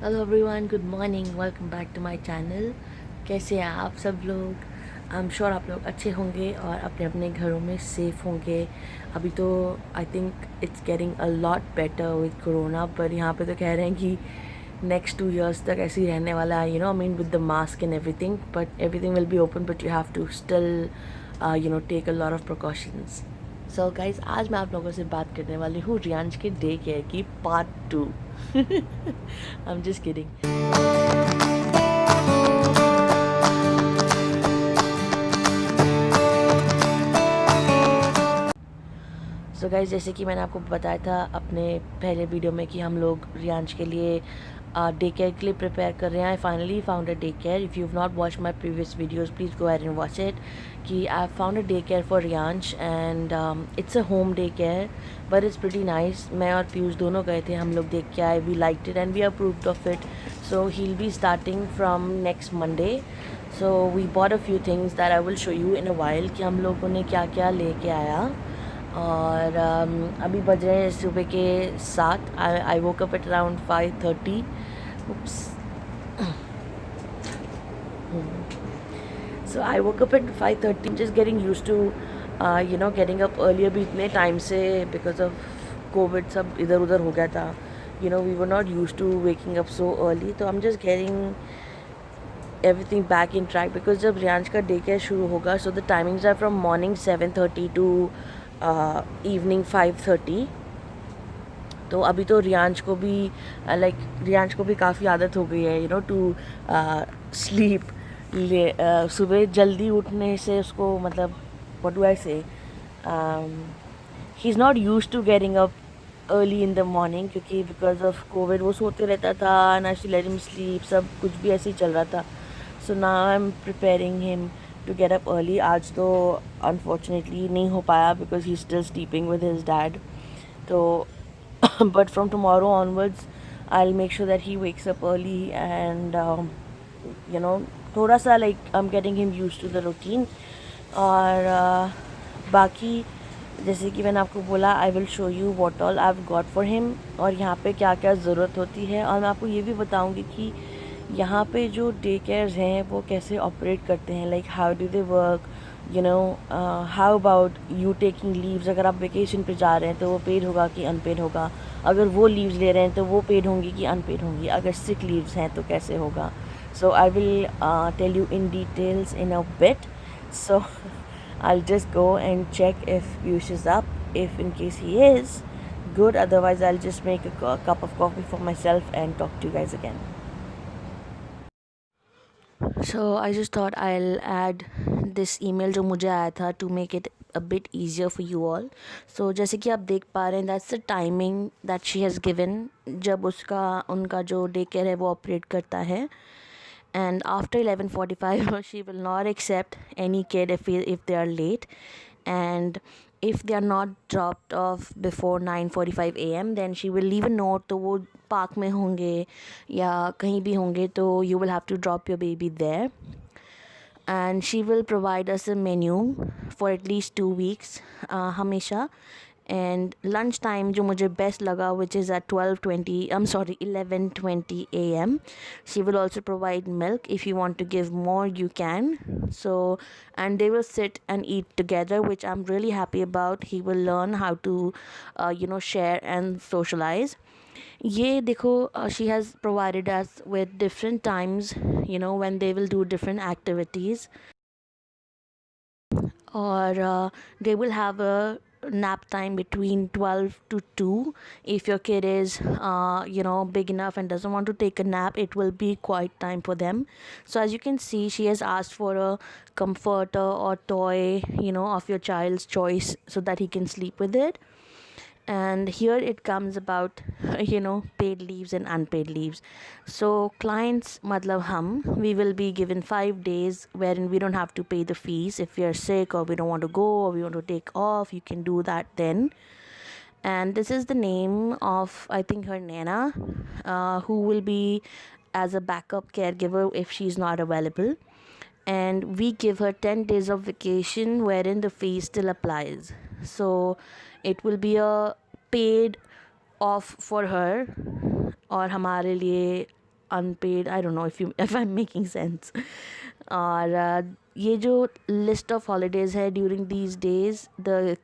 Hello everyone, good morning, welcome back to my channel. कैसे हैं आप सब लोग? आई एम श्योर आप लोग अच्छे होंगे और अपने अपने घरों में सेफ़ होंगे। अभी तो I think it's getting a lot better with corona, पर यहाँ पे तो कह रहे हैं कि नेक्स्ट 2 years तक ऐसे ही रहने वाला है, I mean with the mask and everything, but everything will be open, but you have to still take a lot of precautions. So guys, आज मैं आप लोगों से बात करने वाली हूँ रियांश के डे केयर की part 2। I am just kidding. So guys, जैसे कि मैंने आपको बताया था अपने पहले वीडियो में कि हम लोग रियांश के लिए डे केयर के लिए प्रिपेयर कर रहे हैं। I finally found a day care. If you have not watch my previous videos, please go ahead and watch it. कि I found a day care for Riyansh and it's a home day care, but it's pretty nice. मैं और पीयूष दोनों गए थे, हम लोग देख के आए। We liked it and we approved of it. So he will be starting from next Monday. So we bought a few things that I will show you in a while कि हम लोगों ने क्या क्या लेके आया। और अभी बज रहे हैं सुबह के 7। I woke up at around 5:30। So I woke up at 5:30, just getting used to getting up early. अभी इतने टाइम से बिकॉज ऑफ कोविड सब इधर उधर हो गया था। We were not use to waking up so early, तो I am just getting everything back in track because जब रियांश का डे केयर शुरू होगा, so the timings are from morning 7:30 to evening 5:30। तो अभी तो रियांश को भी रियांश को भी काफ़ी आदत हो गई है टू स्लीप। सुबह जल्दी उठने से उसको, मतलब what do I say, he is not use to getting up early in the morning, क्योंकि बिकॉज ऑफ कोविड वो सोते रहता था ना, शी लेट हिम स्लीप, सब कुछ भी ऐसे ही चल रहा था। So now I am preparing him to get up early. आज तो अनफॉर्चुनेटली नहीं हो पाया because he still sleeping with his dad. तो but from tomorrow onwards I'll make sure that he wakes up early and you know थोड़ा सा I'm getting him used to the routine। और बाकी जैसे कि मैंने आपको बोला, आई will show you what all I have got for him और यहाँ पे क्या क्या ज़रूरत होती है। और मैं आपको ये भी बताऊँगी कि यहाँ पे जो डे केयर्स हैं वो कैसे ऑपरेट करते हैं, like how do they work, how about you taking leaves. अगर आप वेकेशन पे जा रहे हैं तो वो पेड होगा कि अनपेड होगा, अगर वो लीव्स ले रहे हैं तो वो पेड होंगी कि अनपेड होंगी, अगर सिक लीव्स हैं तो कैसे होगा। So I will tell you in details in a bit. So I'll just go and check if Piyush is up. If in case he is, good. Otherwise, I'll just make a cup of coffee for myself and talk to you guys again. So I just thought I'll add this email जो मुझे आया था to make it a bit easier for you all. So जैसे कि आप देख पा रहे हैं, that's the timing that she has given जब उनका जो डे केयर है वो ऑपरेट करता है। And after 11:45 she will not accept any kid if they are late, and if they are not dropped off before 9:45 a.m. then she will leave a note। तो वो park में होंगे या कहीं भी होंगे तो you will have to drop your baby there, and she will provide us a menu for at least 2 weeks हमेशा। एंड लंच टाइम जो मुझे बेस्ट लगा, which is eight 12:20, 11:20 a.m. She will also provide milk. If you want to give more, you can. So, and they will sit and eat together, which I'm really happy about. He will learn how to share and socialize। ये देखो, she has provided us with different times when they will do different activities, or they will have a nap time between 12 to 2. If your kid is big enough and doesn't want to take a nap, it will be quiet time for them. So as you can see, she has asked for a comforter or toy of your child's choice so that he can sleep with it. And here it comes about paid leaves and unpaid leaves. So clients, matlab we will be given 5 days wherein we don't have to pay the fees. If we are sick or we don't want to go or we want to take off, you can do that then. And this is the name of, I think, her nana, who will be as a backup caregiver if she's not available. And we give her 10 days of vacation wherein the fee still applies. So it will be a paid off for her और हमारे लिए unpaid. I don't know if I'm making sense. और ये जो list of holidays है during these days, the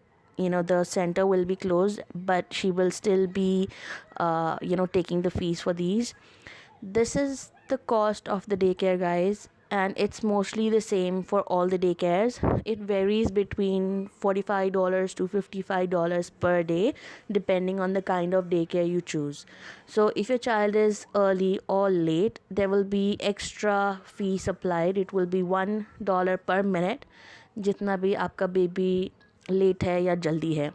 center will be closed, but she will still be taking the fees for these. This is the cost of the daycare, guys, and it's mostly the same for all the daycares. It varies between $45 to $55 per day, depending on the kind of daycare you choose. So if your child is early or late, there will be extra fee supplied. It will be $1 per minute, जितना भी आपका baby led है या जल्दी है.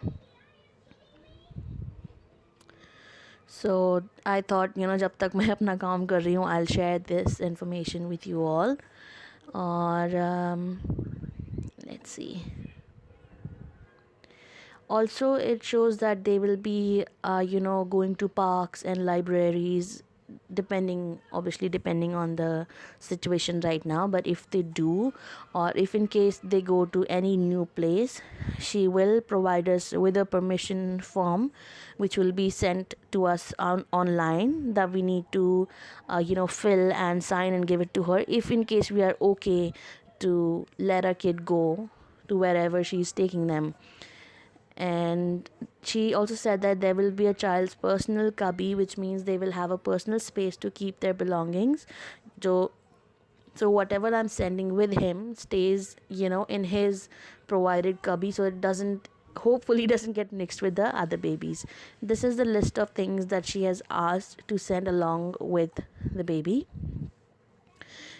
So I thought, जब तक मैं अपना काम कर रही हूँ, I'll share this information with you all. और let's see. Also, it shows that they will be, going to parks and libraries, obviously depending on the situation right now. But if they do, or if in case they go to any new place, she will provide us with a permission form, which will be sent to us online, that we need to, fill and sign and give it to her, if in case we are okay to let our kid go to wherever she's taking them. And she also said that there will be a child's personal cubby, which means they will have a personal space to keep their belongings. So whatever I'm sending with him stays, in his provided cubby, so it hopefully doesn't get mixed with the other babies. This is the list of things that she has asked to send along with the baby.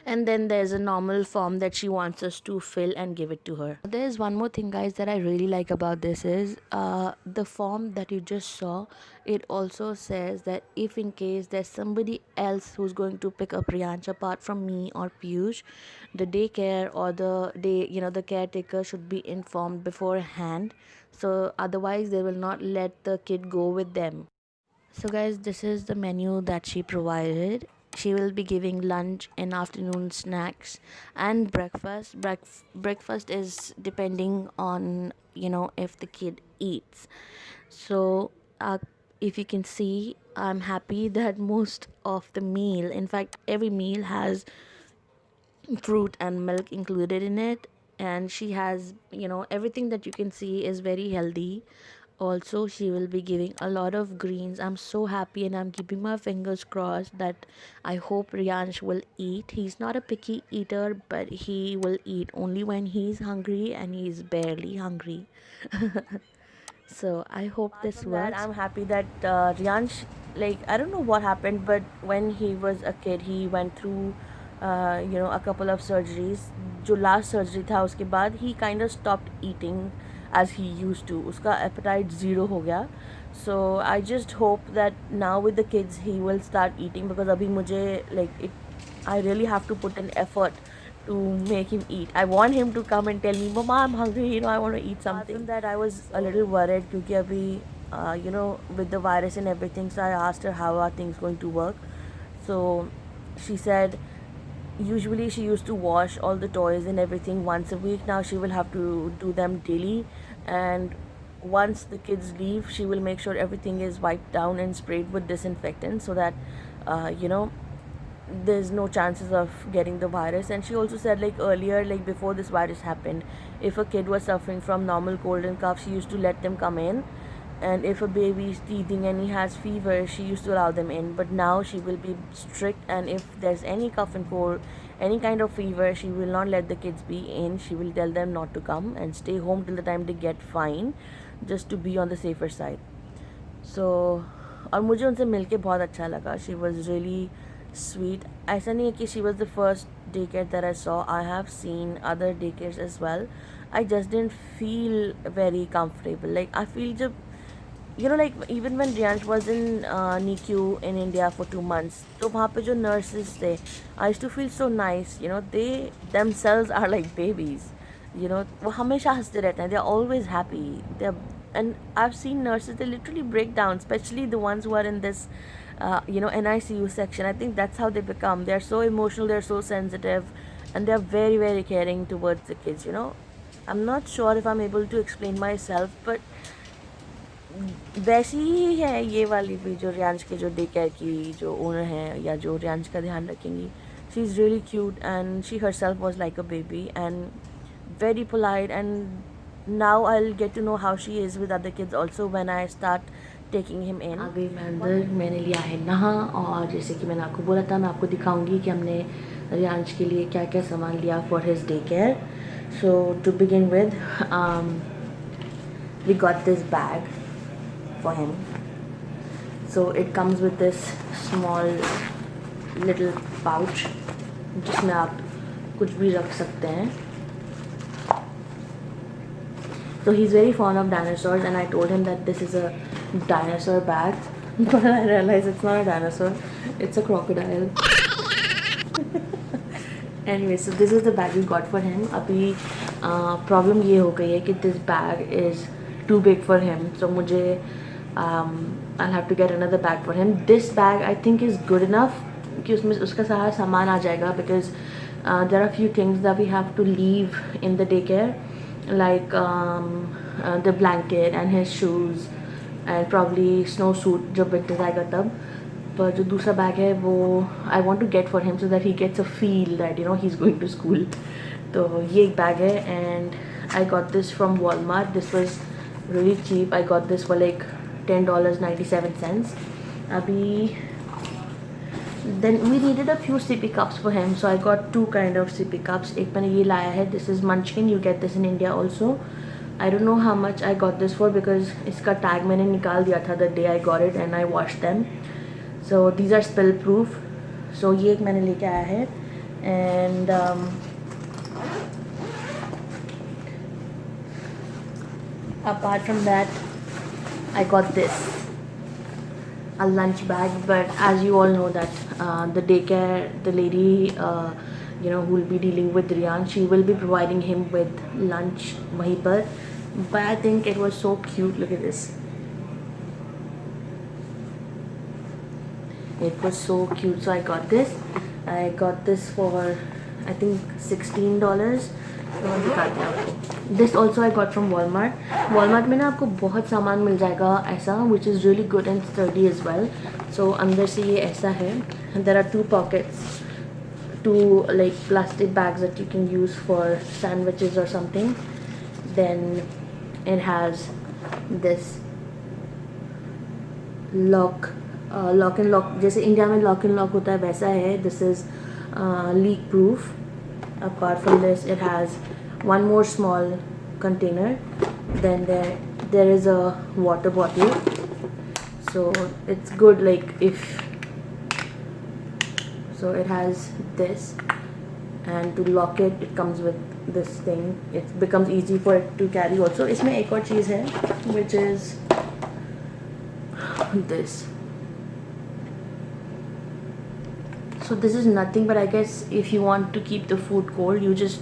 And then there's a normal form that she wants us to fill and give it to her. There's one more thing, guys, that I really like about this is the form that you just saw. It also says that if in case there's somebody else who's going to pick up Riyansh apart from me or Piyush, the daycare or the caretaker should be informed beforehand. So otherwise they will not let the kid go with them. So guys, this is the menu that she provided. She will be giving lunch and afternoon snacks and breakfast. Breakfast is depending on, if the kid eats. So if you can see, I'm happy that most of the meal, in fact every meal, has fruit and milk included in it. And she has, everything that you can see is very healthy. Also, she will be giving a lot of greens. I'm so happy, and I'm keeping my fingers crossed that I hope Riyansh will eat. He's not a picky eater, but he will eat only when he's hungry, and he's barely hungry. So I hope this works. I'm happy that Riyansh, I don't know what happened, but when he was a kid, he went through a couple of surgeries. जो last surgery था उसके बाद he kind of stopped eating as he used to. उसका appetite zero हो गया. So I just hope that now with the kids he will start eating, because अभी मुझे I really have to put an effort to make him eat. I want him to come and tell me, Mama, I'm hungry, I want to eat something. Apart from that, I was a little worried because अभी with the virus and everything, so I asked her how are things going to work. So she said usually she used to wash all the toys and everything once a week. Now she will have to do them daily, and once the kids leave, she will make sure everything is wiped down and sprayed with disinfectant, so that there's no chances of getting the virus. And she also said earlier, before this virus happened, if a kid was suffering from normal cold and cough, she used to let them come in, and if a baby is teething and he has fever, she used to allow them in. But now she will be strict, and if there's any cough and cold, any kind of fever, she will not let the kids be in. She will tell them not to come and stay home till the time they get fine, just to be on the safer side. So और मुझे उनसे मिलके बहुत अच्छा लगा. She was really sweet. ऐसा नहीं है कि she was the first daycare that I saw. I have seen other daycares as well. I just didn't feel very comfortable. I feel जब even when Riyansh was in NICU in India for 2 months, तो वहाँ पे जो nurses थे, I used to feel so nice. They themselves are like babies. वो हमेशा हंसते रहते हैं. They're always happy. And I've seen nurses, they literally break down, especially the ones who are in this NICU section. I think that's how they become. They're so emotional, they're so sensitive, and they're very, very caring towards the kids. I'm not sure if I'm able to explain myself, but वैसी ही है ये वाली भी, जो रियांश के जो day care की जो ओनर है या जो रियांश का ध्यान रखेंगी. She is really cute and she herself was like a baby and very polite, and now I'll get to know how she is with other kids also when I start taking him in. आ गई मैं अंदर, मैंने लिया है नहा, और जैसे कि मैंने आपको बोला था मैं आपको दिखाऊंगी कि हमने रियांश के लिए क्या क्या सामान लिया for his day care. So to begin with we got this bag for him. So it comes with this small little pouch जिसमें आप कुछ भी रख सकते हैं. So he's very fond of dinosaurs, and I told him that this is a dinosaur bag. But I realized it's not a dinosaur, it's a crocodile. Anyway, so this is the bag we got for him. अभी problem ये हो गई है कि this bag is too big for him. So मुझे I'll have to get another bag for him. This bag I think is good enough कि उसमें उसका सारा सामान आ जाएगा, because there are few things that we have to leave in the daycare, like the blanket and his shoes and probably snow suit जब winter आएगा तब. पर जो दूसरा बैग है वो I want to get for him so that he gets a feel that you know he's going to school. तो ये एक बैग है and I got this from Walmart. This was really cheap. I got this for like $10.97. अभी then we needed a few sippy cups for him, so I got two kind of sippy cups. एक मैंने ये लाया है, this is Munchkin. You get this in India also. I don't know how much I got this for because इसका tag मैंने निकाल दिया था the day I got it and I washed them. So these are spill proof. So ये एक मैंने लेके आया है. And apart from that I got this, a lunch bag. But as you all know that the daycare, the lady you know who will be dealing with Riyan, she will be providing him with lunch wahi par. But I think it was so cute. Look at this. It was so cute, so I got this. I got this for I think $16. तो दिखाते हैं आपको. This also I got from Walmart. Walmart में ना आपको बहुत सामान मिल जाएगा ऐसा, which is really good and sturdy as well. So अंदर से ये ऐसा है. There are two pockets, two like plastic bags that you can use for sandwiches or something. Then it has this lock and lock, जैसे India में lock and lock होता है वैसा है. This is leak proof. Apart from this, it has one more small container. Then there is a water bottle. So it's good, like if so it has this, and to lock it, it comes with this thing. It becomes easy for it to carry also. इसमें एक और चीज़ है which is this. So this is nothing, but I guess if you want to keep the food cold, you just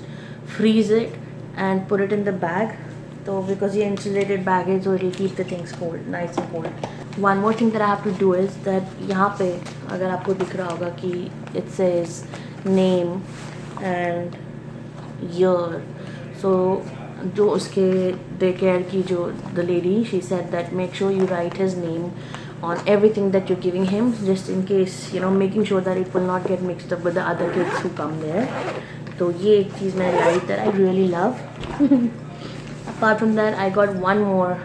freeze it and put it in the bag. So because the insulated bag is, so it will keep the things cold, nice and cold. One more thing that I have to do is that यहाँ पे अगर आपको दिख रहा होगा कि it says name and year. So जो उसके डे केयर की जो the lady, she said that make sure you write his name on everything that you're giving him, just in case, you know, making sure that it will not get mixed up with the other kids who come there. So ये एक चीज़ मैंने लाई that I really love. Apart from that, I got one more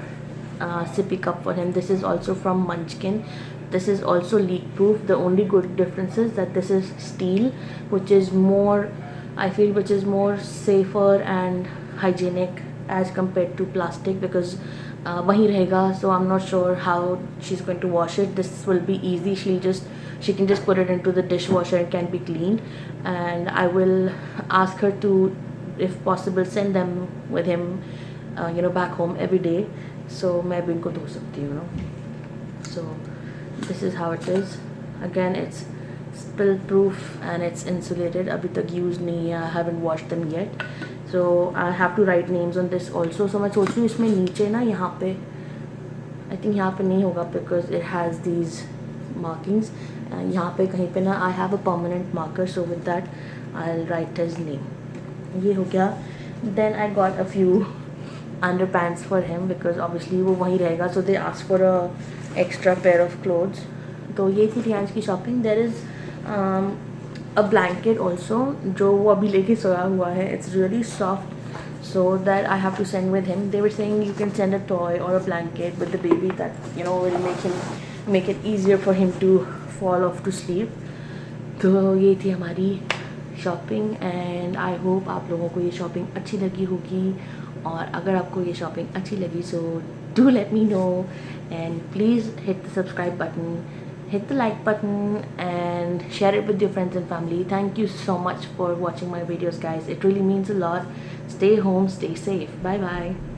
sippy cup for him. This is also from Munchkin. This is also leak proof. The only good difference is that this is steel, which is more, I feel, which is more safer and hygienic as compared to plastic, because वहीं रहेगा. So I'm not sure how she's going to wash it. This will be easy. She can just put it into the dishwasher and can be cleaned. And I will ask her to, if possible, send them with him you know, back home every day. So मैं भी इनको धो सकती हूँ, you know. So this is how it is. Again, it's spill proof and it's insulated. अभी तक use नहीं है. I haven't washed them yet. So I have to write names on this also. So मैं सोच रही हूँ इसमें नीचे ना, यहाँ पे I think यहाँ पे नहीं होगा because it has these markings. यहाँ पे कहीं पे ना I have a permanent marker. So with that I'll write his name. ये हो गया. Then I got a few underpants for him because obviously वो वहीं रहेगा, so they ask for a extra pair of clothes. तो ये थी रियांश की shopping. There is a blanket also जो वो अभी लेके सोया हुआ है. It's really soft, so that I have to send with him. They were saying you can send a toy or a blanket with the baby that will make it easier for him to fall off to sleep. तो ये थी हमारी shopping and I hope आप लोगों को ये shopping अच्छी लगी होगी. और अगर आपको ये शॉपिंग अच्छी लगी so do let me know and please hit the subscribe button, hit the like button and share it with your friends and family. Thank you so much for watching my videos, guys. It really means a lot. Stay home, stay safe. Bye bye.